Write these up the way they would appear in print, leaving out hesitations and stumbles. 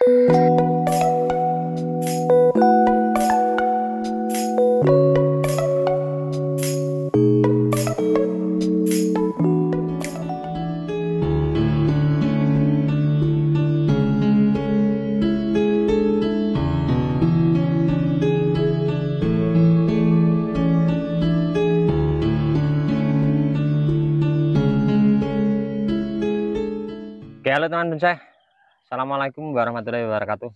Oke, halo teman bonsai. Assalamualaikum warahmatullahi wabarakatuh.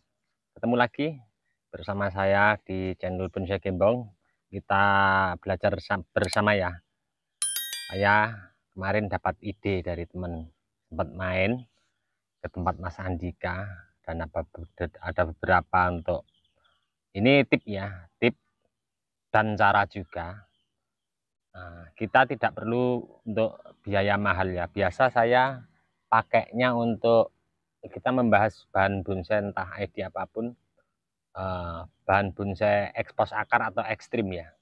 Ketemu lagi bersama saya di channel Bonsai Gembong. Kita belajar bersama ya. Saya kemarin dapat ide dari teman, sempat main ke tempat Mas Andika, dan ada beberapa untuk ini tip ya, tip dan cara juga. Nah, kita tidak perlu untuk biaya mahal ya. Biasa saya pakainya untuk kita membahas bahan bonsai entah ID apapun, bahan bonsai ekspos akar atau ekstrim ya.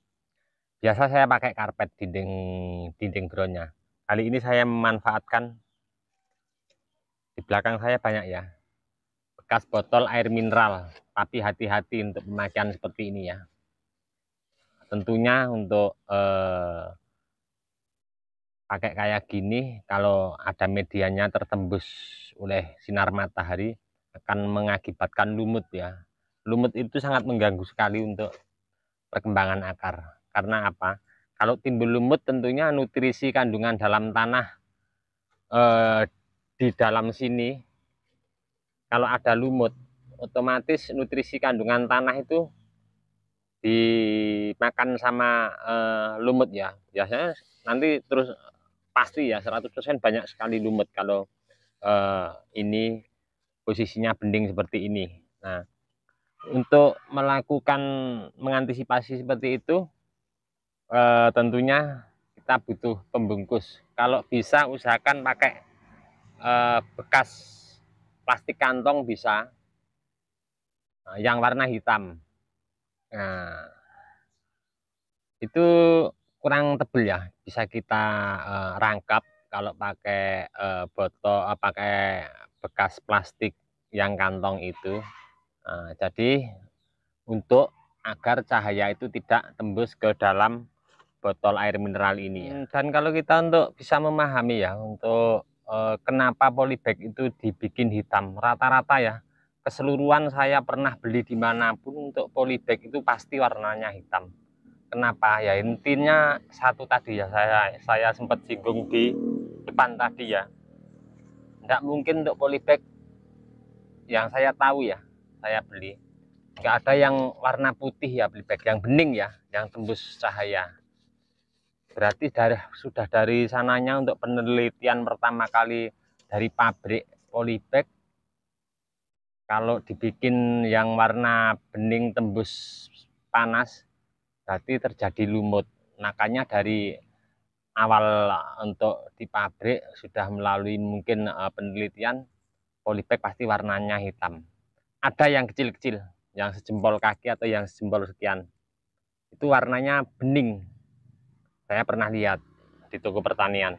Biasa saya pakai karpet dinding groundnya. Kali ini saya memanfaatkan, di belakang saya banyak ya bekas botol air mineral, tapi hati-hati untuk pemakaian seperti ini ya. Tentunya untuk pakai kayak gini, kalau ada medianya tertembus oleh sinar matahari akan mengakibatkan lumut ya. Lumut itu sangat mengganggu sekali untuk perkembangan akar. Karena apa? Kalau timbul lumut tentunya nutrisi kandungan dalam tanah di dalam sini, kalau ada lumut otomatis nutrisi kandungan tanah itu dimakan sama lumut ya. Biasanya nanti terus pasti ya 100% banyak sekali lumut kalau ini posisinya bening seperti ini. Nah, untuk melakukan mengantisipasi seperti itu tentunya kita butuh pembungkus. Kalau bisa usahakan pakai bekas plastik kantong bisa, yang warna hitam. Nah, itu kurang tebel ya, bisa kita rangkap kalau pakai botol, pakai bekas plastik yang kantong itu. Jadi untuk agar cahaya itu tidak tembus ke dalam botol air mineral ini ya. Dan kalau kita untuk bisa memahami ya untuk kenapa polybag itu dibikin hitam, rata-rata ya keseluruhan saya pernah beli dimanapun untuk polybag itu pasti warnanya hitam. Kenapa ya? Intinya satu tadi ya, saya sempat singgung di depan tadi ya, tidak mungkin untuk polybag yang saya tahu ya, saya beli nggak ada yang warna putih ya, polybag yang bening ya, yang tembus cahaya. Berarti sudah dari sananya untuk penelitian pertama kali dari pabrik polybag, kalau dibikin yang warna bening tembus panas berarti terjadi lumut. Makanya dari awal untuk di pabrik sudah melalui mungkin penelitian polybag pasti warnanya hitam. Ada yang kecil-kecil, yang sejempol kaki atau yang sejempol sekian, itu warnanya bening. Saya pernah lihat di toko pertanian.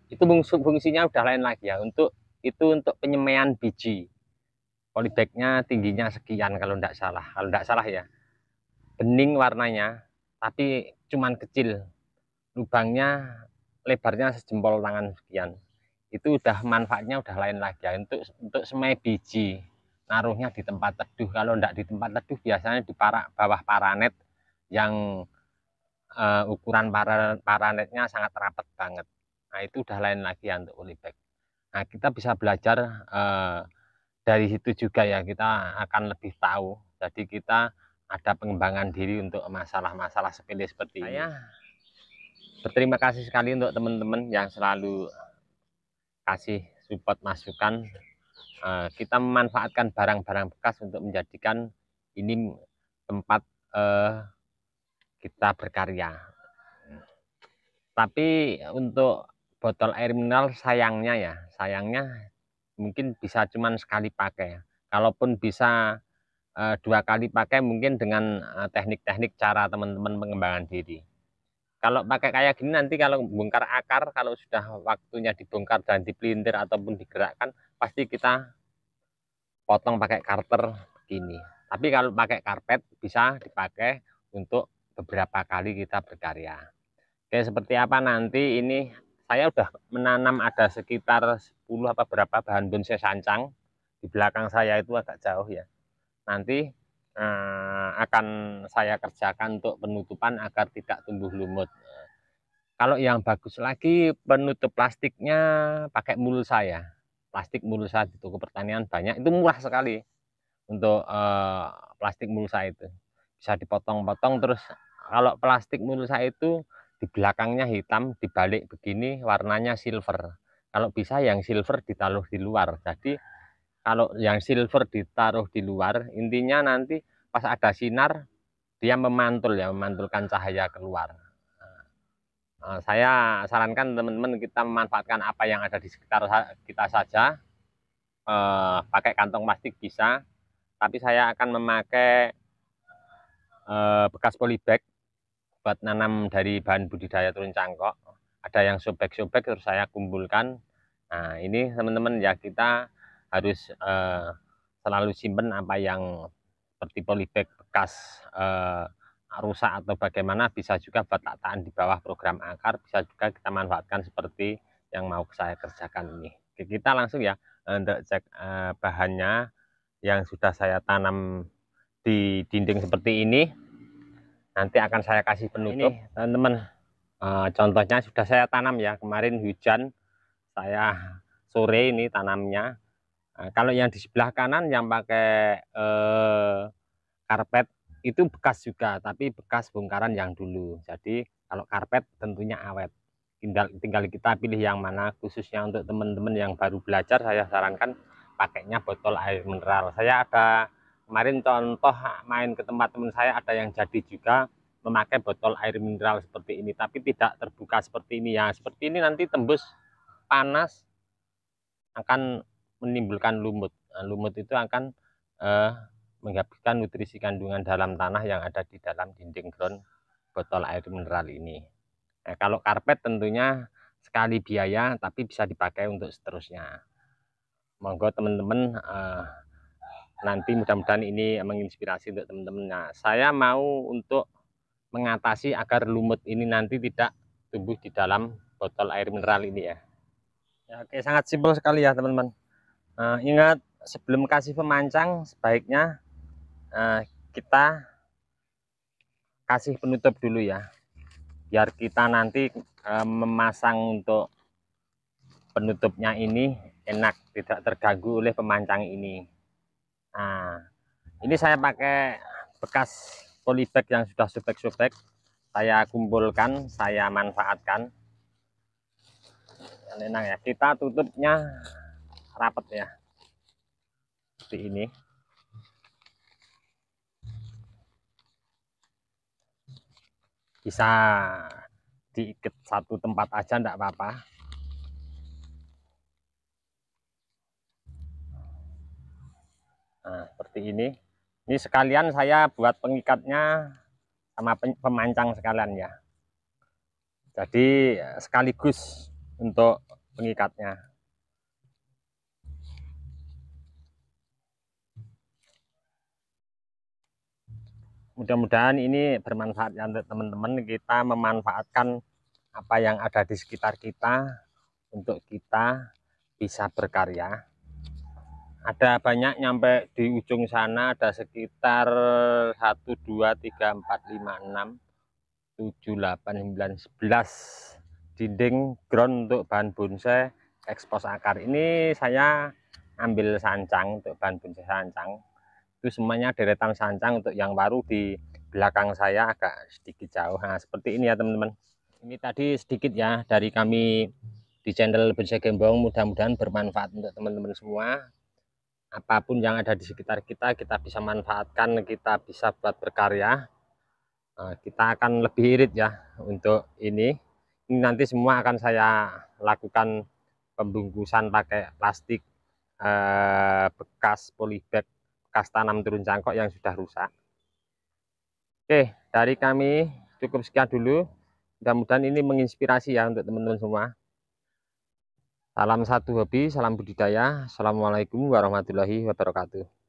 Itu fungsinya udah lain lagi ya. Untuk penyemaian biji. Polybagnya tingginya sekian kalau tidak salah. Kalau tidak salah ya. Bening warnanya, tapi cuman kecil. Lubangnya lebarnya sejempol tangan sekian. Itu udah manfaatnya udah lain lagi ya. Untuk semai biji, naruhnya di tempat teduh. Kalau tidak di tempat teduh biasanya di bawah paranet yang ukuran paranetnya sangat rapat banget. Nah, itu udah lain lagi ya untuk polybag. Nah, kita bisa belajar dari situ juga ya, kita akan lebih tahu. Jadi kita ada pengembangan diri untuk masalah-masalah sepele seperti ini. Saya berterima kasih sekali untuk teman-teman yang selalu kasih support masukan. Kita memanfaatkan barang-barang bekas untuk menjadikan ini tempat kita berkarya. Tapi untuk botol air mineral sayangnya mungkin bisa cuman sekali pakai. Kalaupun bisa 2 kali pakai mungkin dengan teknik-teknik cara teman-teman pengembangan diri. Kalau pakai kayak gini nanti kalau bongkar akar, kalau sudah waktunya dibongkar dan dipelintir ataupun digerakkan, pasti kita dipotong pakai karter begini. Tapi kalau pakai karpet bisa dipakai untuk beberapa kali kita berkarya. Oke, seperti apa nanti ini saya udah menanam ada sekitar 10 apa berapa bahan bonsai sancang. Di belakang saya itu agak jauh ya. Nanti akan saya kerjakan untuk penutupan agar tidak tumbuh lumut. Kalau yang bagus lagi penutup plastiknya pakai mulsa ya. Plastik mulsa di toko pertanian banyak, itu murah sekali untuk plastik mulsa itu. Bisa dipotong-potong, terus kalau plastik mulsa itu di belakangnya hitam, dibalik begini warnanya silver. Kalau bisa yang silver ditaruh di luar. Jadi kalau yang silver ditaruh di luar, intinya nanti pas ada sinar dia memantul ya, memantulkan cahaya keluar. Saya sarankan teman-teman kita memanfaatkan apa yang ada di sekitar kita saja. Pakai kantong plastik bisa, tapi saya akan memakai bekas polybag buat nanam dari bahan budidaya turun cangkok. Ada yang sobek-sobek terus saya kumpulkan. Nah ini teman-teman ya, kita harus selalu simpen apa yang seperti polybag bekas rusak atau bagaimana, bisa juga buat tataan di bawah program akar, bisa juga kita manfaatkan seperti yang mau saya kerjakan ini. Oke, kita langsung ya untuk cek bahannya yang sudah saya tanam di dinding seperti ini. Nanti akan saya kasih penutup. Ini teman-teman, contohnya sudah saya tanam ya, kemarin hujan, saya sore ini tanamnya. Kalau yang di sebelah kanan yang pakai karpet itu bekas juga, tapi bekas bongkaran yang dulu. Jadi kalau karpet tentunya awet. Tinggal kita pilih yang mana. Khususnya untuk teman-teman yang baru belajar, saya sarankan pakainya botol air mineral. Saya ada kemarin contoh main ke tempat teman saya, ada yang jadi juga memakai botol air mineral seperti ini, tapi tidak terbuka seperti ini ya. Seperti ini nanti tembus panas akan menimbulkan lumut. Nah, lumut itu akan menghabiskan nutrisi kandungan dalam tanah yang ada di dalam dinding ground botol air mineral ini. Nah, kalau karpet tentunya sekali biaya, tapi bisa dipakai untuk seterusnya. Monggo teman-teman, nanti mudah-mudahan ini menginspirasi untuk teman-teman. Nah, saya mau untuk mengatasi agar lumut ini nanti tidak tumbuh di dalam botol air mineral ini ya. Ya, oke, sangat simpel sekali ya teman-teman. Ingat, sebelum kasih pemancang sebaiknya kita kasih penutup dulu ya, biar kita nanti memasang untuk penutupnya ini enak, tidak terganggu oleh pemancang ini. Nah, ini saya pakai bekas polybag yang sudah sobek-sobek, saya kumpulkan, saya manfaatkan. Enak ya, kita tutupnya rapat ya, seperti ini. Bisa diikat satu tempat aja enggak apa-apa. Nah, seperti ini. Ini sekalian saya buat pengikatnya sama pemancang sekalian ya. Jadi sekaligus untuk pengikatnya. Mudah-mudahan ini bermanfaat ya untuk teman-teman. Kita memanfaatkan apa yang ada di sekitar kita untuk kita bisa berkarya. Ada banyak, nyampe di ujung sana ada sekitar 1, 2, 3, 4, 5, 6, 7, 8, 9, 11 dinding ground untuk bahan bonsai ekspos akar. Ini saya ambil sancang untuk bahan bonsai sancang. Itu semuanya deretan sancang. Untuk yang baru di belakang saya agak sedikit jauh. Nah, seperti ini ya teman-teman. Ini tadi sedikit ya dari kami di channel Bonsai Gembong. Mudah-mudahan bermanfaat untuk teman-teman semua. Apapun yang ada di sekitar kita, kita bisa manfaatkan, kita bisa buat berkarya. Kita akan lebih irit ya untuk ini. Ini nanti semua akan saya lakukan pembungkusan pakai plastik bekas polybag, bekas tanam turun cangkok yang sudah rusak. Oke, dari kami cukup sekian dulu. Mudah-mudahan ini menginspirasi ya untuk teman-teman semua. Salam satu hobi, salam budidaya. Assalamualaikum warahmatullahi wabarakatuh.